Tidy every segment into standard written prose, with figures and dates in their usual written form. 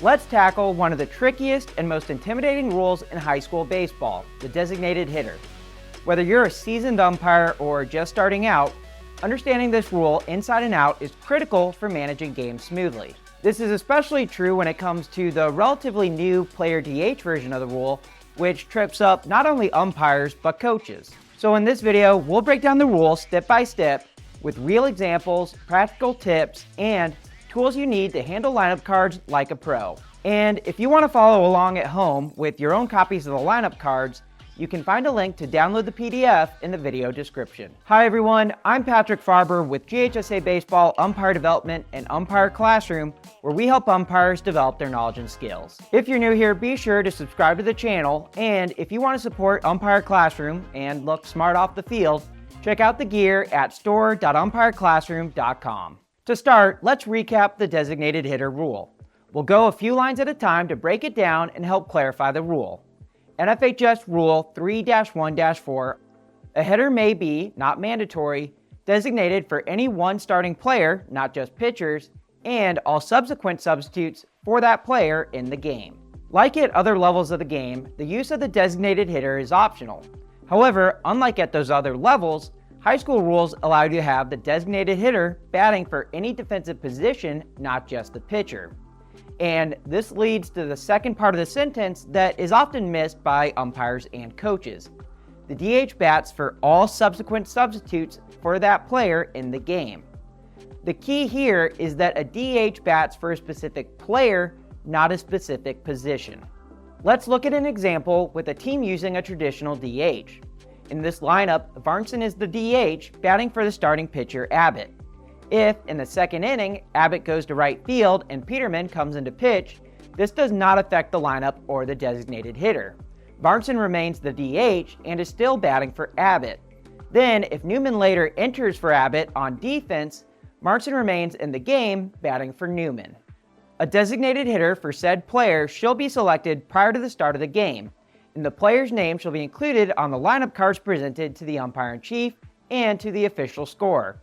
Let's tackle one of the trickiest and most intimidating rules in high school baseball, the designated hitter. Whether you're a seasoned umpire or just starting out, understanding this rule inside and out is critical for managing games smoothly. This is especially true when it comes to the relatively new player DH version of the rule, which trips up not only umpires but coaches. So in this video, we'll break down the rule step by step with real examples, practical tips, and tools you need to handle lineup cards like a pro. And if you want to follow along at home with your own copies of the lineup cards, you can find a link to download the PDF in the video description. Hi everyone, I'm Patrick Farber with GHSA Baseball Umpire Development and Umpire Classroom, where we help umpires develop their knowledge and skills. If you're new here, be sure to subscribe to the channel, and if you want to support Umpire Classroom and look smart off the field, check out the gear at store.umpireclassroom.com. To start, let's recap the designated hitter rule. We'll go a few lines at a time to break it down and help clarify the rule. NFHS Rule 3-1-4, a hitter may be, not mandatory, designated for any one starting player, not just pitchers, and all subsequent substitutes for that player in the game. Like at other levels of the game, the use of the designated hitter is optional. However, unlike at those other levels, high school rules allow you to have the designated hitter batting for any defensive position, not just the pitcher. And this leads to the second part of the sentence that is often missed by umpires and coaches. The DH bats for all subsequent substitutes for that player in the game. The key here is that a DH bats for a specific player, not a specific position. Let's look at an example with a team using a traditional DH. In this lineup, Varnson is the DH, batting for the starting pitcher, Abbott. If, in the second inning, Abbott goes to right field and Peterman comes into pitch, this does not affect the lineup or the designated hitter. Varnson remains the DH and is still batting for Abbott. Then, if Newman later enters for Abbott on defense, Varnson remains in the game, batting for Newman. A designated hitter for said player shall be selected prior to the start of the game, and the player's name shall be included on the lineup cards presented to the umpire-in-chief and to the official scorer.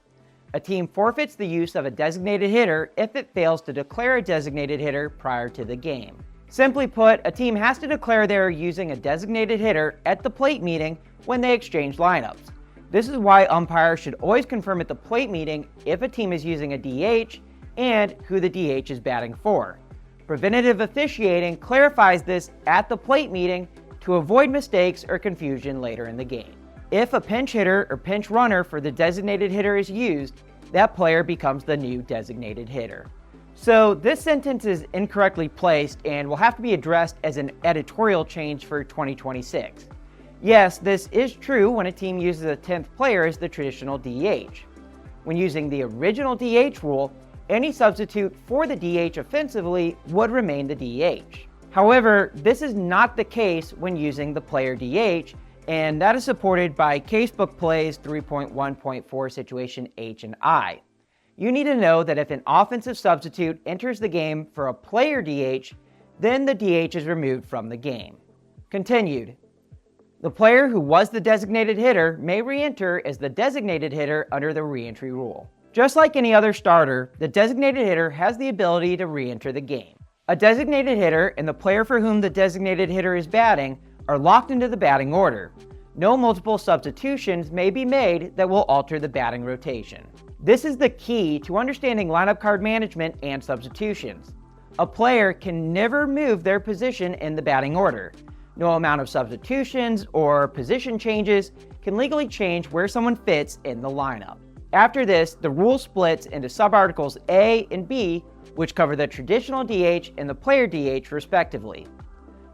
A team forfeits the use of a designated hitter if it fails to declare a designated hitter prior to the game. Simply put, a team has to declare they are using a designated hitter at the plate meeting when they exchange lineups. This is why umpires should always confirm at the plate meeting if a team is using a DH and who the DH is batting for. Preventative officiating clarifies this at the plate meeting to avoid mistakes or confusion later in the game. If a pinch hitter or pinch runner for the designated hitter is used, that player becomes the new designated hitter. So this sentence is incorrectly placed and will have to be addressed as an editorial change for 2026. Yes, this is true when a team uses a 10th player as the traditional DH. When using the original DH rule, any substitute for the DH offensively would remain the DH. However, this is not the case when using the player DH, and that is supported by Casebook Plays 3.1.4 situation H and I. You need to know that if an offensive substitute enters the game for a player DH, then the DH is removed from the game. Continued. The player who was the designated hitter may re-enter as the designated hitter under the re-entry rule. Just like any other starter, the designated hitter has the ability to re-enter the game. A designated hitter and the player for whom the designated hitter is batting are locked into the batting order. No multiple substitutions may be made that will alter the batting rotation. This is the key to understanding lineup card management and substitutions. A player can never move their position in the batting order. No amount of substitutions or position changes can legally change where someone fits in the lineup. After this, the rule splits into subarticles A and B, which cover the traditional DH and the player DH respectively.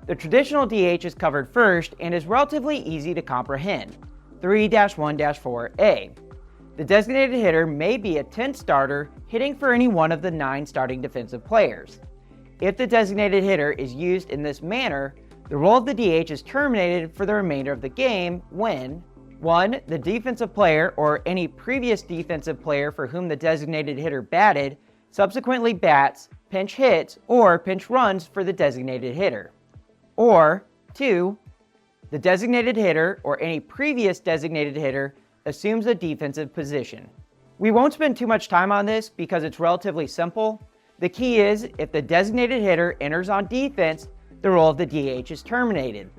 The traditional DH is covered first and is relatively easy to comprehend, 3-1-4A. The designated hitter may be a 10th starter hitting for any one of the 9 starting defensive players. If the designated hitter is used in this manner, the role of the DH is terminated for the remainder of the game when 1. The defensive player or any previous defensive player for whom the designated hitter batted subsequently bats, pinch hits, or pinch runs for the designated hitter. Or 2. The designated hitter or any previous designated hitter assumes a defensive position. We won't spend too much time on this because it's relatively simple. The key is, if the designated hitter enters on defense, the role of the DH is terminated.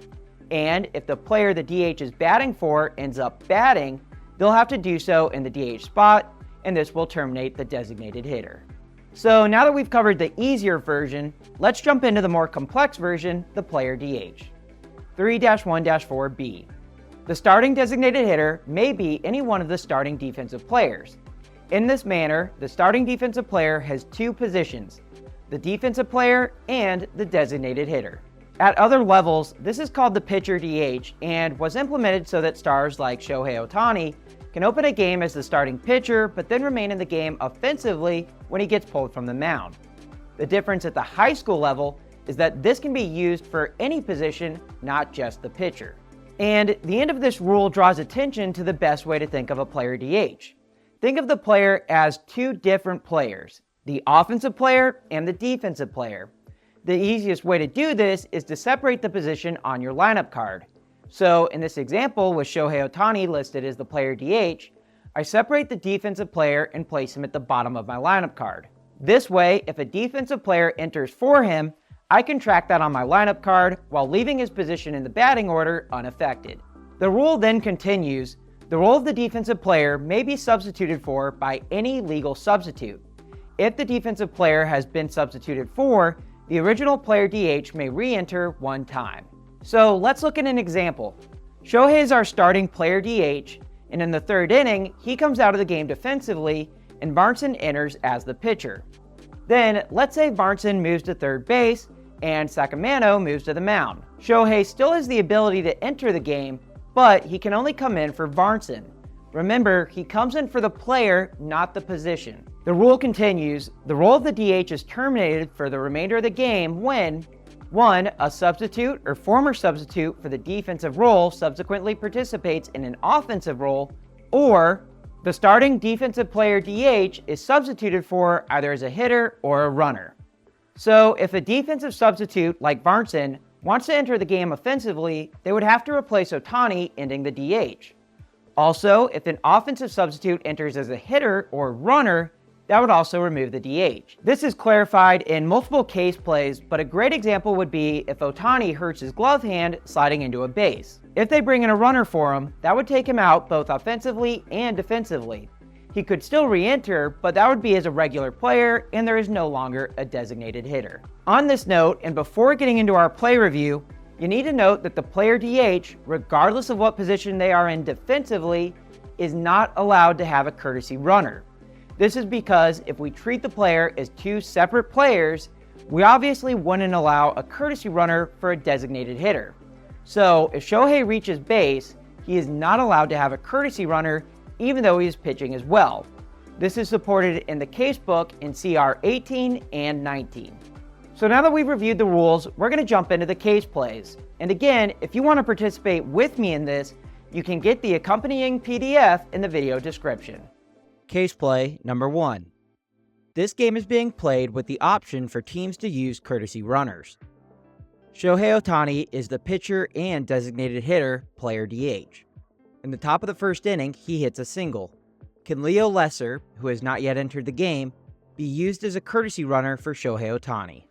And if the player the DH is batting for ends up batting, they'll have to do so in the DH spot, and this will terminate the designated hitter. So now that we've covered the easier version, let's jump into the more complex version, the player DH. 3-1-4B. The starting designated hitter may be any one of the starting defensive players. In this manner, the starting defensive player has two positions, the defensive player and the designated hitter. At other levels, this is called the pitcher DH and was implemented so that stars like Shohei Ohtani can open a game as the starting pitcher but then remain in the game offensively when he gets pulled from the mound. The difference at the high school level is that this can be used for any position, not just the pitcher. And the end of this rule draws attention to the best way to think of a player DH. Think of the player as two different players, the offensive player and the defensive player. The easiest way to do this is to separate the position on your lineup card. So in this example with Shohei Ohtani listed as the player DH, I separate the defensive player and place him at the bottom of my lineup card. This way, if a defensive player enters for him, I can track that on my lineup card while leaving his position in the batting order unaffected. The rule then continues. The role of the defensive player may be substituted for by any legal substitute. If the defensive player has been substituted for, the original player DH may re-enter one time. So let's look at an example. Shohei is our starting player DH, and in the third inning, he comes out of the game defensively, and Barnson enters as the pitcher. Then, let's say Barnson moves to third base, and Sacramento moves to the mound. Shohei still has the ability to enter the game, but he can only come in for Barnson. Remember, he comes in for the player, not the position. The rule continues, the role of the DH is terminated for the remainder of the game when 1. A substitute or former substitute for the defensive role subsequently participates in an offensive role, or the starting defensive player DH is substituted for either as a hitter or a runner. So if a defensive substitute like Barnson wants to enter the game offensively, they would have to replace Ohtani, ending the DH. Also, if an offensive substitute enters as a hitter or runner, that would also remove the DH. This is clarified in multiple case plays, but a great example would be if Ohtani hurts his glove hand sliding into a base. If they bring in a runner for him, that would take him out both offensively and defensively. He could still re-enter, but that would be as a regular player, and there is no longer a designated hitter. On this note, and before getting into our play review, you need to note that the player DH, regardless of what position they are in defensively, is not allowed to have a courtesy runner. This is because if we treat the player as two separate players, we obviously wouldn't allow a courtesy runner for a designated hitter. So if Shohei reaches base, he is not allowed to have a courtesy runner even though he is pitching as well. This is supported in the casebook in CR 18 and 19. So now that we've reviewed the rules, we're going to jump into the case plays. And again, if you want to participate with me in this, you can get the accompanying PDF in the video description. Case play number 1. This game is being played with the option for teams to use courtesy runners. Shohei Ohtani is the pitcher and designated hitter, player DH. In the top of the first inning, he hits a single. Can Leo Lesser, who has not yet entered the game, be used as a courtesy runner for Shohei Ohtani?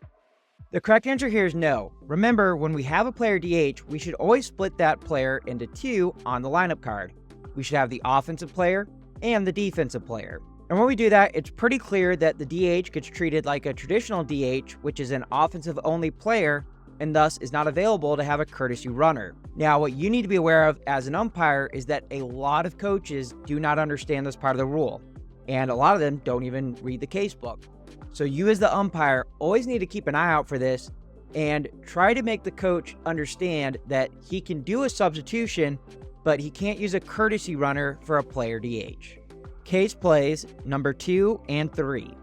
The correct answer here is no. Remember, when we have a player DH, we should always split that player into two on the lineup card. We should have the offensive player and the defensive player. And when we do that, it's pretty clear that the DH gets treated like a traditional DH, which is an offensive-only player, and thus is not available to have a courtesy runner. Now, what you need to be aware of as an umpire is that a lot of coaches do not understand this part of the rule, and a lot of them don't even read the casebook. So you as the umpire always need to keep an eye out for this and try to make the coach understand that he can do a substitution, but he can't use a courtesy runner for a player DH. Case plays number 2 and 3.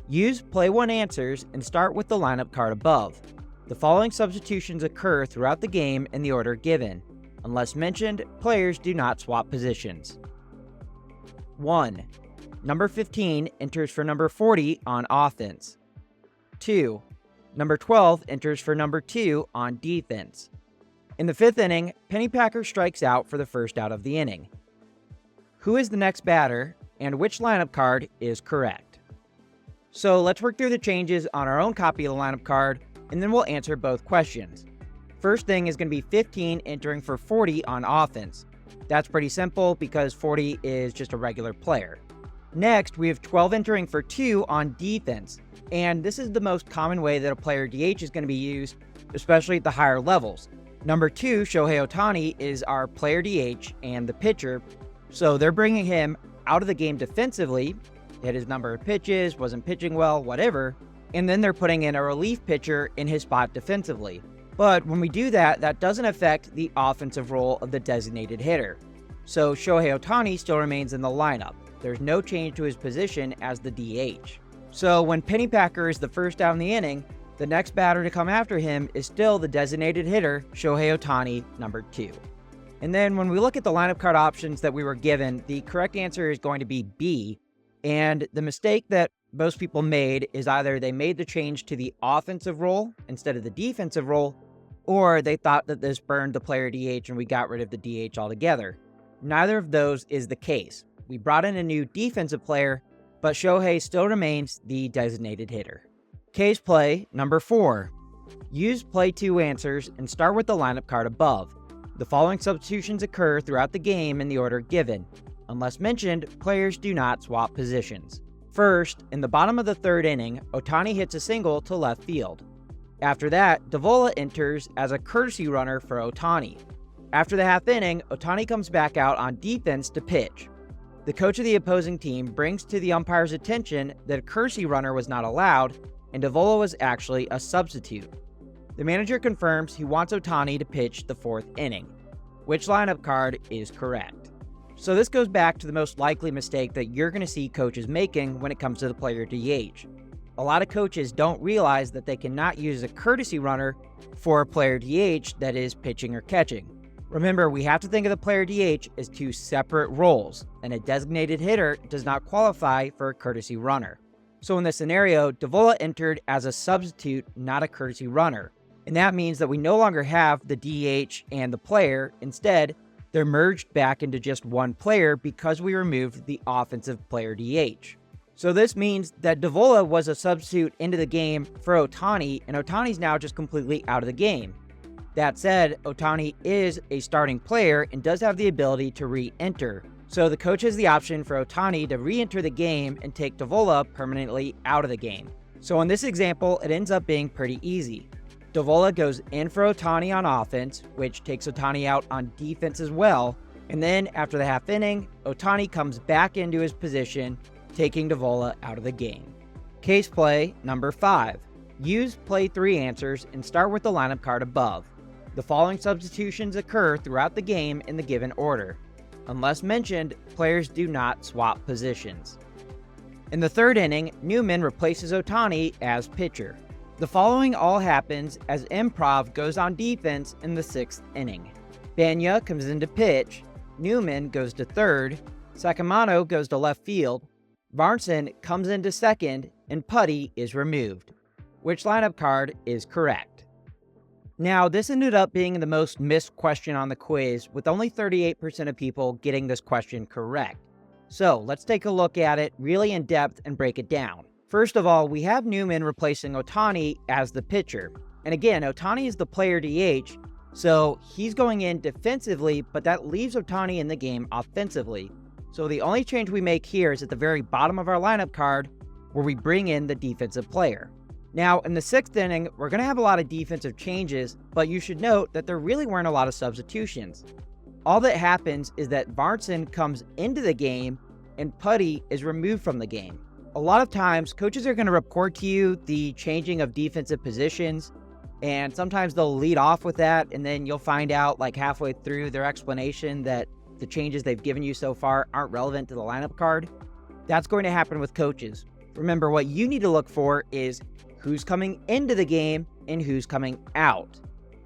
Use Play 1 answers and start with the lineup card above. The following substitutions occur throughout the game in the order given. Unless mentioned, players do not swap positions. 1. Number 15 enters for number 40 on offense. 2. Number 12 enters for number 2 on defense. In the 5th inning, Pennypacker strikes out for the first out of the inning. Who is the next batter, and which lineup card is correct? So let's work through the changes on our own copy of the lineup card, and then we'll answer both questions. First thing is going to be 15 entering for 40 on offense. That's pretty simple because 40 is just a regular player. Next, we have 12 entering for 2 on defense, and this is the most common way that a player DH is going to be used, especially at the higher levels. Number 2, Shohei Ohtani, is our player DH and the pitcher, so they're bringing him out of the game defensively, hit his number of pitches, wasn't pitching well, whatever, and then they're putting in a relief pitcher in his spot defensively. But when we do that, that doesn't affect the offensive role of the designated hitter. So Shohei Ohtani still remains in the lineup. There's no change to his position as the DH. So when Pennypacker is the first out in the inning, the next batter to come after him is still the designated hitter, Shohei Ohtani, number 2. And then when we look at the lineup card options that we were given, the correct answer is going to be B. And the mistake that most people made is either they made the change to the offensive role instead of the defensive role, or they thought that this burned the player DH and we got rid of the DH altogether. Neither of those is the case. We brought in a new defensive player, but Shohei still remains the designated hitter. Case play number 4. Use play 2 answers and start with the lineup card above. The following substitutions occur throughout the game in the order given. Unless mentioned, players do not swap positions. First, in the bottom of the 3rd inning, Ohtani hits a single to left field. After that, Davola enters as a courtesy runner for Ohtani. After the half inning, Ohtani comes back out on defense to pitch. The coach of the opposing team brings to the umpire's attention that a courtesy runner was not allowed, and Davola was actually a substitute. The manager confirms he wants Ohtani to pitch the 4th inning. Which lineup card is correct? So this goes back to the most likely mistake that you're going to see coaches making when it comes to the player DH. A lot of coaches don't realize that they cannot use a courtesy runner for a player DH that is pitching or catching. Remember, we have to think of the player DH as 2 separate roles, and a designated hitter does not qualify for a courtesy runner. So in this scenario, Davola entered as a substitute, not a courtesy runner. And that means that we no longer have the DH and the player. Instead, they're merged back into just one player because we removed the offensive player DH. So this means that Davola was a substitute into the game for Ohtani, and Ohtani's now just completely out of the game. That said, Ohtani is a starting player and does have the ability to re-enter. So the coach has the option for Ohtani to re-enter the game and take Davola permanently out of the game. So in this example, it ends up being pretty easy. Davola goes in for Ohtani on offense, which takes Ohtani out on defense as well. And then after the half inning, Ohtani comes back into his position, taking Davola out of the game. Case play number 5. Use play 3 answers and start with the lineup card above. The following substitutions occur throughout the game in the given order. Unless mentioned, players do not swap positions. In the 3rd inning, Newman replaces Ohtani as pitcher. The following all happens as Improv goes on defense in the 6th inning. Banya comes into pitch, Newman goes to 3rd, Sacamano goes to left field, Varnson comes into 2nd, and Putty is removed. Which lineup card is correct? Now, this ended up being the most missed question on the quiz, with only 38% of people getting this question correct. So let's take a look at it really in depth and break it down. First of all, we have Newman replacing Ohtani as the pitcher. And again, Ohtani is the player DH, so he's going in defensively, but that leaves Ohtani in the game offensively. So the only change we make here is at the very bottom of our lineup card, where we bring in the defensive player. Now, in the 6th inning, we're going to have a lot of defensive changes, but you should note that there really weren't a lot of substitutions. All that happens is that Varnson comes into the game and Putty is removed from the game. A lot of times, coaches are going to report to you the changing of defensive positions, and sometimes they'll lead off with that, and then you'll find out like halfway through their explanation that the changes they've given you so far aren't relevant to the lineup card. That's going to happen with coaches. Remember, what you need to look for is who's coming into the game and who's coming out.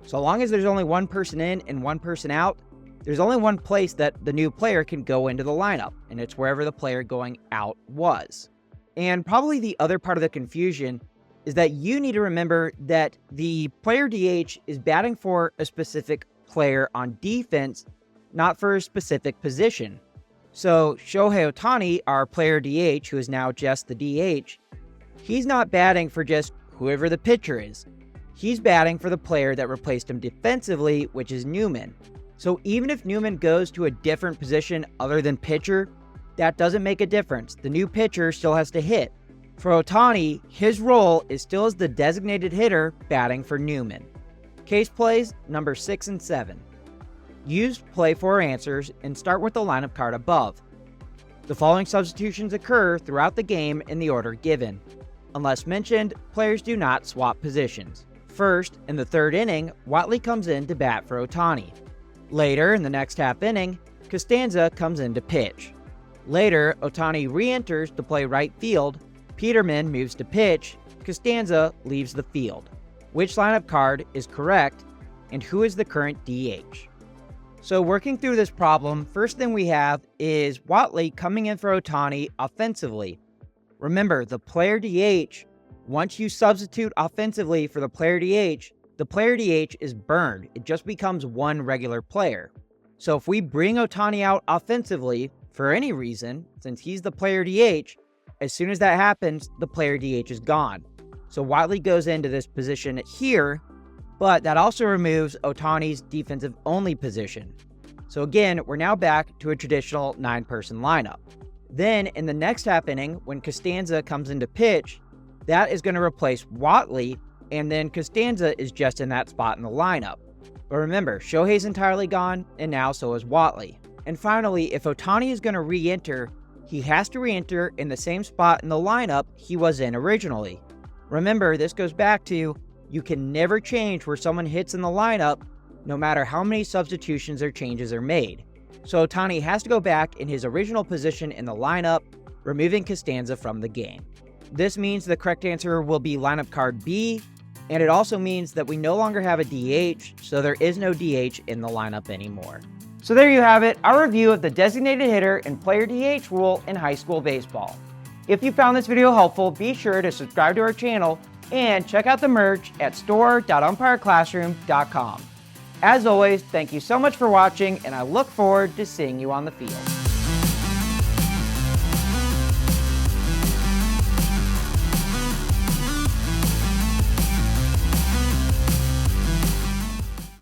So long as there's only one person in and one person out, there's only one place that the new player can go into the lineup, and it's wherever the player going out was. And probably the other part of the confusion is that you need to remember that the player DH is batting for a specific player on defense, not for a specific position. So Shohei Ohtani, our player DH, who is now just the DH, He's not batting for just whoever the pitcher is. He's batting for the player that replaced him defensively, which is Newman. So even if Newman goes to a different position other than pitcher, that doesn't make a difference. The new pitcher still has to hit. For Ohtani, his role is still as the designated hitter batting for Newman. Case plays number 6 and 7. Use play 4 answers and start with the lineup card above. The following substitutions occur throughout the game in the order given. Unless mentioned, players do not swap positions. First, in the 3rd inning, Watley comes in to bat for Ohtani. Later, in the next half inning, Costanza comes in to pitch. Later, Ohtani re-enters to play right field, Peterman moves to pitch, Costanza leaves the field. Which lineup card is correct, and who is the current DH? So working through this problem, first thing we have is Watley coming in for Ohtani offensively. Remember, the player DH, once you substitute offensively for the player DH is burned. It just becomes one regular player. So if we bring Ohtani out offensively, for any reason, since he's the player DH, as soon as that happens, the player DH is gone. So Watley goes into this position here, but that also removes Ohtani's defensive-only position. So again, we're now back to a traditional 9-person lineup. Then in the next half inning, when Costanza comes into pitch, that is going to replace Watley, and then Costanza is just in that spot in the lineup. But remember, Shohei's entirely gone, and now so is Watley. And finally, if Ohtani is going to re-enter, he has to re-enter in the same spot in the lineup he was in originally. Remember, this goes back to, you can never change where someone hits in the lineup, no matter how many substitutions or changes are made. So Ohtani has to go back in his original position in the lineup, removing Costanza from the game. This means the correct answer will be lineup card B, and it also means that we no longer have a DH, so there is no DH in the lineup anymore. So there you have it, our review of the designated hitter and player DH rule in high school baseball. If you found this video helpful, be sure to subscribe to our channel and check out the merch at store.umpireclassroom.com. As always, thank you so much for watching, and I look forward to seeing you on the field.